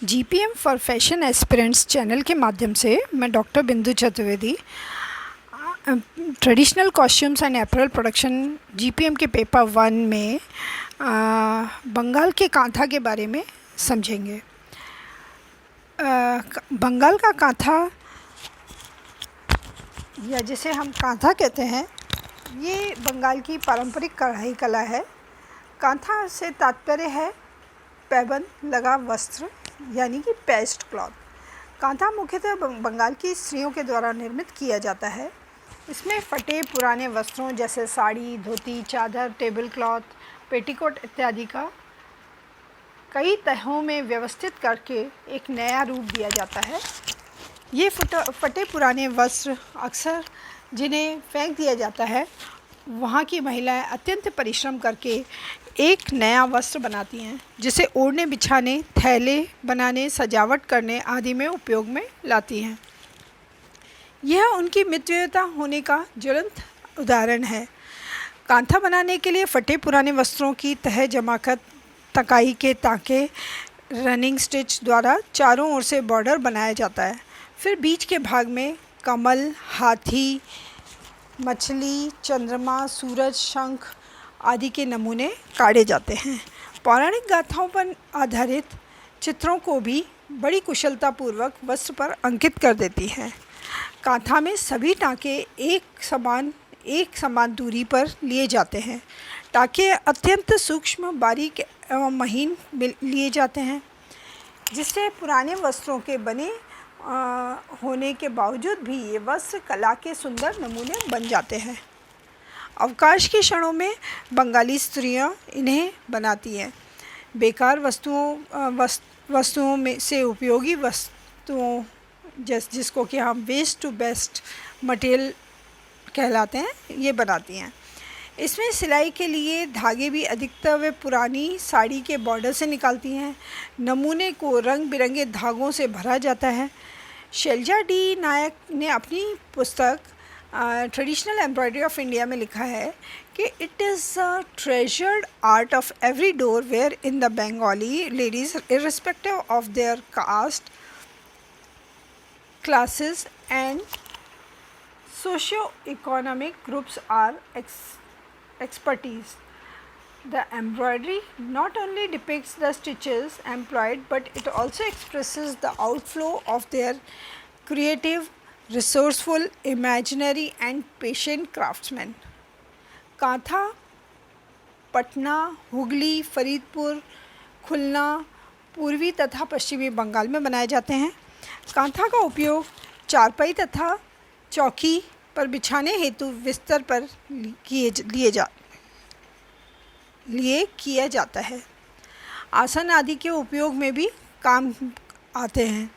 GPM for fashion aspirants channel के माध्यम से मैं डॉक्टर बिंदु Chaturvedi traditional costumes and apparel production GPM के पेपर 1 में बंगाल के कांथा के बारे में समझेंगे। बंगाल का कांथा या जिसे हम कांथा कहते हैं, ये बंगाल की पारंपरिक कढ़ाई कला है। कांथा से तात्पर्य है पैबंद लगा वस्त्र यानी कि पेस्ट क्लॉथ। कांथा मुख्यतः बंगाल की स्त्रियों के द्वारा निर्मित किया जाता है। इसमें फटे पुराने वस्त्रों जैसे साड़ी, धोती, चादर, टेबल क्लॉथ, पेटीकोट इत्यादि का कई तहों में व्यवस्थित करके एक नया रूप दिया जाता है। ये फटे पुराने वस्त्र अक्सर जिन्हें फेंक दिया जाता है, वहाँ की महिलाएं अत्यंत परिश्रम करके एक नया वस्त्र बनाती हैं, जिसे ओढ़ने, बिछाने, थैले बनाने, सजावट करने आदि में उपयोग में लाती हैं। यह उनकी मितव्ययिता होने का ज्वलंत उदाहरण है। कांथा बनाने के लिए फटे पुराने वस्त्रों की तह जमाकर तकाई के ताके रनिंग स्टिच द्वारा चारों ओर से बॉर्डर बनाया जाता है। फिर बीच के भाग में कमल, हाथी, मछली, चंद्रमा, सूरज, शंख आदि के नमूने काढ़े जाते हैं। पौराणिक गाथाओं पर आधारित चित्रों को भी बड़ी कुशलतापूर्वक वस्त्र पर अंकित कर देती हैं। कांथा में सभी टाँके एक समान दूरी पर लिए जाते हैं। टाँके अत्यंत सूक्ष्म, बारीक एवं महीन लिए जाते हैं, जिससे पुराने वस्त्रों के बने होने के बावजूद भी ये वस्त्र कला के सुंदर नमूने बन जाते हैं। अवकाश के क्षणों में बंगाली स्त्रियां इन्हें बनाती हैं। बेकार वस्तुओं में से उपयोगी वस्तुओं जिसको कि हम वेस्ट टू बेस्ट मटेरियल कहलाते हैं, ये बनाती हैं। इसमें सिलाई के लिए धागे भी अधिकतर वे पुरानी साड़ी के बॉर्डर से निकालती हैं। नमूने को रंग बिरंगे धागों से भरा जाता है। शैलजा डी नायक ने अपनी पुस्तक ट्रेडिशनल एम्ब्रॉयडरी ऑफ इंडिया में लिखा है कि it is a treasured art of every door where in the Bengali ladies irrespective of their caste, classes and socio-economic groups are expertise. The embroidery not only depicts the stitches employed, but it also expresses the outflow of their creative, resourceful, imaginary and patient craftsmen. Kantha Patna, Hooghly, Faridpur, Khulna, पूर्वी तथा पश्चिमी बंगाल में बनाए जाते हैं। कांथा का उपयोग चारपाई तथा चौकी पर बिछाने हेतु बिस्तर पर किया जाता है। आसन आदि के उपयोग में भी काम आते हैं।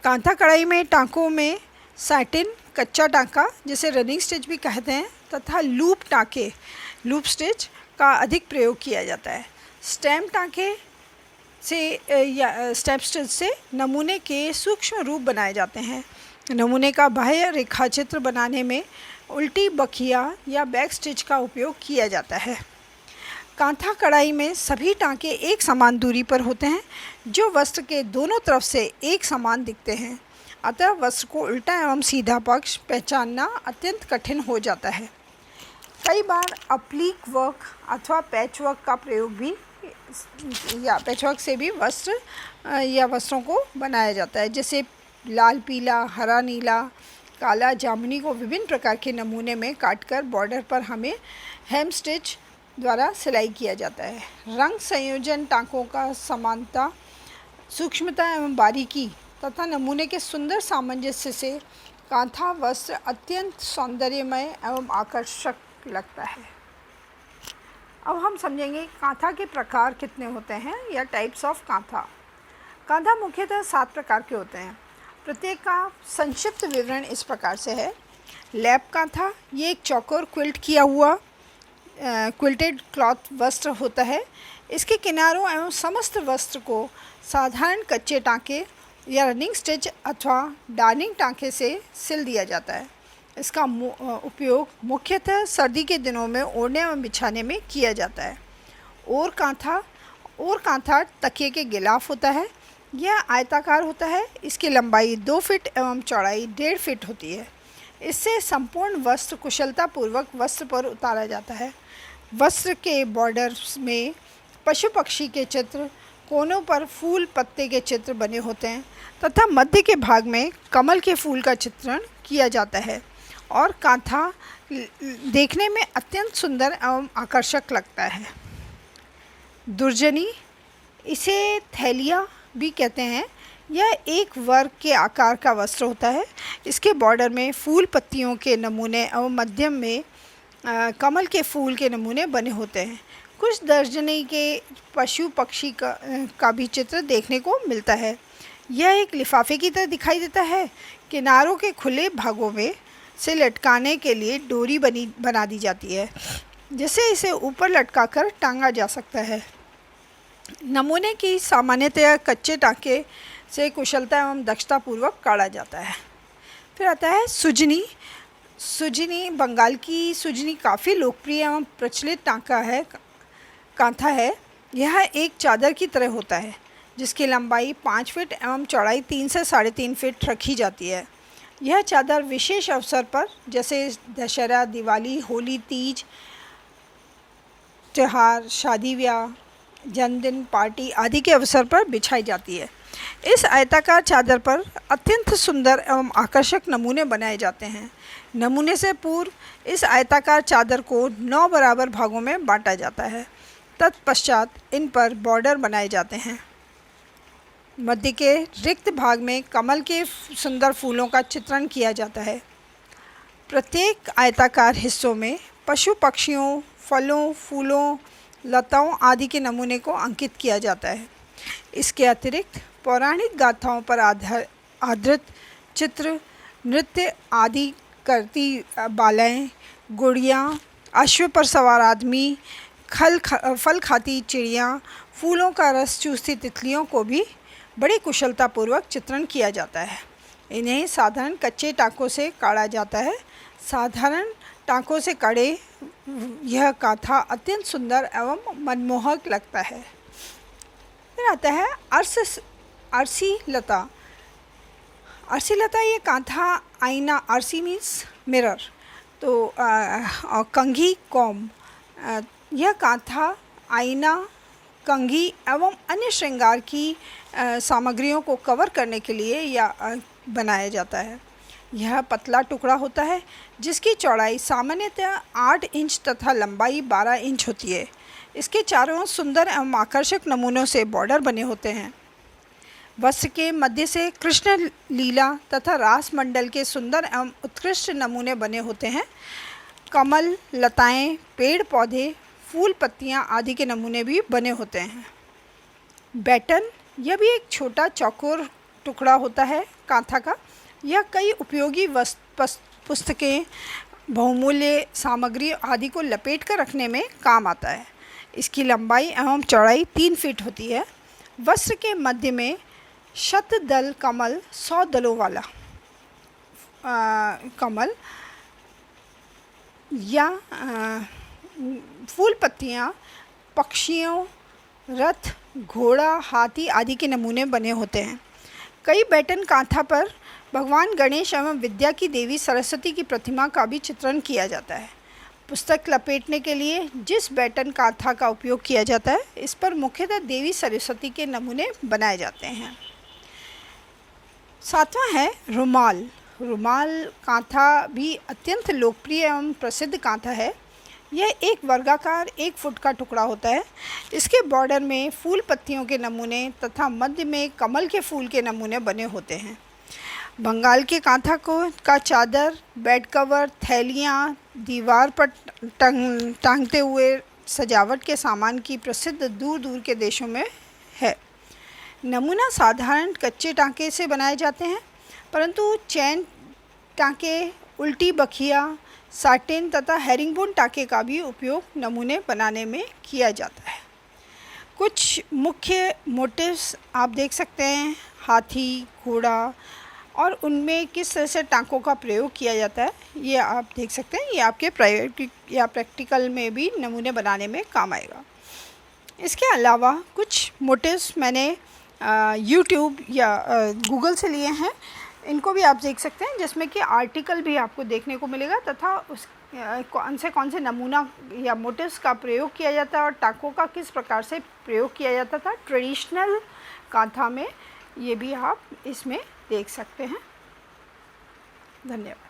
कांथा कढ़ाई में टाँकों में सैटिन, कच्चा टाँका जिसे रनिंग स्टिच भी कहते हैं, तथा लूप टाँके, लूप स्टिच का अधिक प्रयोग किया जाता है। स्टेम टाँके से स्टेप स्टिच से नमूने के सूक्ष्म रूप बनाए जाते हैं। नमूने का बाह्य रेखाचित्र बनाने में उल्टी बखिया या बैक स्टिच का उपयोग किया जाता है। कांथा कढ़ाई में सभी टाँके एक समान दूरी पर होते हैं, जो वस्त्र के दोनों तरफ से एक समान दिखते हैं। अतः वस्त्र को उल्टा एवं सीधा पक्ष पहचानना अत्यंत कठिन हो जाता है। कई बार अप्लीक वर्क अथवा पैच वर्क का प्रयोग भी या पैच वर्क से भी वस्त्र या वस्त्रों को बनाया जाता है, जैसे लाल, पीला, हरा, नीला, काला, जामुनी को विभिन्न प्रकार के नमूने में काटकर बॉर्डर पर हमें हेम स्टिच द्वारा सिलाई किया जाता है। रंग संयोजन, टाँकों का समानता, सूक्ष्मता एवं बारीकी तथा नमूने के सुंदर सामंजस्य से कांथा वस्त्र अत्यंत सौंदर्यमय एवं आकर्षक लगता है। अब हम समझेंगे कांथा के प्रकार कितने होते हैं या टाइप्स ऑफ कांथा। कांथा मुख्यतः 7 प्रकार के होते हैं। प्रत्येक का संक्षिप्त विवरण इस प्रकार से है। लैप कांथा, ये एक चौकोर क्विल्ट किया हुआ क्विल्टेड क्लॉथ वस्त्र होता है। इसके किनारों एवं समस्त वस्त्र को साधारण कच्चे टाँके या रनिंग स्टिच अथवा डार्निंग टाँके से सिल दिया जाता है। इसका उपयोग मुख्यतः सर्दी के दिनों में ओढ़ने एवं बिछाने में किया जाता है। और कांथा तकिए के गिलाफ होता है। यह आयताकार होता है। इसकी लंबाई 2 फीट एवं चौड़ाई 1.5 फीट होती है। इससे संपूर्ण वस्त्र कुशलतापूर्वक वस्त्र पर उतारा जाता है। वस्त्र के बॉर्डर्स में पशु पक्षी के चित्र, कोनों पर फूल पत्ते के चित्र बने होते हैं तथा मध्य के भाग में कमल के फूल का चित्रण किया जाता है और कांथा देखने में अत्यंत सुंदर एवं आकर्षक लगता है। दुर्जनी, इसे थैलिया भी कहते हैं, यह एक वर्ग के आकार का वस्त्र होता है। इसके बॉर्डर में फूल पत्तियों के नमूने एवं मध्यम में कमल के फूल के नमूने बने होते हैं। कुछ दर्जनी के पशु पक्षी का भी चित्र देखने को मिलता है। यह एक लिफाफे की तरह दिखाई देता है। किनारों के खुले भागों में से लटकाने के लिए डोरी बना दी जाती है, जिससे इसे ऊपर लटकाकर टांगा जा सकता है। नमूने की सामान्यतया कच्चे टाँके से कुशलता एवं दक्षतापूर्वक काढ़ा जाता है। फिर आता है सुजनी। सुजनी, बंगाल की सुजनी काफ़ी लोकप्रिय एवं प्रचलित कांथा है। यह एक चादर की तरह होता है, जिसकी लंबाई 5 फीट एवं चौड़ाई 3 से 3.5 फीट रखी जाती है। यह चादर विशेष अवसर पर जैसे दशहरा, दिवाली, होली, तीज, त्योहार, शादी ब्याह, जन्मदिन, पार्टी आदि के अवसर पर बिछाई जाती है। इस आयताकार चादर पर अत्यंत सुंदर एवं आकर्षक नमूने बनाए जाते हैं। नमूने से पूर्व इस आयताकार चादर को 9 बराबर भागों में बांटा जाता है। तत्पश्चात इन पर बॉर्डर बनाए जाते हैं। मध्य के रिक्त भाग में कमल के सुंदर फूलों का चित्रण किया जाता है। प्रत्येक आयताकार हिस्सों में पशु पक्षियों, फलों, फूलों, लताओं आदि के नमूने को अंकित किया जाता है। इसके अतिरिक्त पौराणिक गाथाओं पर आधारित चित्र, नृत्य आदि करती बालाएँ, गुड़ियाँ, अश्व पर सवार आदमी, फल खाती चिड़ियाँ, फूलों का रस चूसती तितलियों को भी बड़ी कुशलतापूर्वक चित्रण किया जाता है। इन्हें साधारण कच्चे टाँकों से काढ़ा जाता है। साधारण टाँकों से कढ़े यह कांथा अत्यंत सुंदर एवं मनमोहक लगता है। फिर आता है अरसी लता। अरसी लता ये कांथा आईना, अरसी मीन्स मिरर, तो और कंघी कॉम, यह कांथा आईना, कंघी एवं अन्य श्रृंगार की सामग्रियों को कवर करने के लिए या बनाया जाता है। यह पतला टुकड़ा होता है, जिसकी चौड़ाई सामान्यतः 8 इंच तथा लंबाई 12 इंच होती है। इसके चारों ओर सुंदर एवं आकर्षक नमूनों से बॉर्डर बने होते हैं। वस्त्र के मध्य से कृष्ण लीला तथा रास मंडल के सुंदर एवं उत्कृष्ट नमूने बने होते हैं। कमल, लताएं, पेड़ पौधे, फूल पत्तियां आदि के नमूने भी बने होते हैं। बैटन, यह भी एक छोटा चौकोर टुकड़ा होता है कांथा का। यह कई उपयोगी पुस्तकें, बहुमूल्य सामग्री आदि को लपेट कर रखने में काम आता है। इसकी लंबाई एवं चौड़ाई 3 फीट होती है। वस्त्र के मध्य में शतदल कमल, 100 दलों वाला कमल या फूल पत्तियाँ, पक्षियों, रथ, घोड़ा, हाथी आदि के नमूने बने होते हैं। कई बैटन कांथा पर भगवान गणेश एवं विद्या की देवी सरस्वती की प्रतिमा का भी चित्रण किया जाता है। पुस्तक लपेटने के लिए जिस बैटन कांथा का उपयोग किया जाता है, इस पर मुख्यतः देवी सरस्वती के नमूने बनाए जाते हैं। 7वां है रुमाल। रुमाल कांथा भी अत्यंत लोकप्रिय एवं प्रसिद्ध कांथा है। यह एक वर्गाकार 1 फुट का टुकड़ा होता है। इसके बॉर्डर में फूल पत्तियों के नमूने तथा मध्य में कमल के फूल के नमूने बने होते हैं। बंगाल के कांथा का चादर, बेड कवर, थैलियाँ, दीवार पर टांगते हुए सजावट के सामान की प्रसिद्ध दूर दूर के देशों में है। नमूना साधारण कच्चे टाँके से बनाए जाते हैं, परंतु चैन टाँके, उल्टी बखिया, साटिन तथा हेरिंगबोन टाँके का भी उपयोग नमूने बनाने में किया जाता है। कुछ मुख्य मोटिव्स आप देख सकते हैं, हाथी, घोड़ा, और उनमें किस तरह से टाँकों का प्रयोग किया जाता है, ये आप देख सकते हैं। ये आपके प्रायोगिक या प्रैक्टिकल में भी नमूने बनाने में काम आएगा। इसके अलावा कुछ मोटिव्स मैंने यूट्यूब या गूगल से लिए हैं। इनको भी आप देख सकते हैं, जिसमें कि आर्टिकल भी आपको देखने को मिलेगा तथा उस कौन से नमूना या मोटिव्स का प्रयोग किया जाता है और टाकों का किस प्रकार से प्रयोग किया जाता था ट्रेडिशनल कांथा में, ये भी आप इसमें देख सकते हैं। धन्यवाद।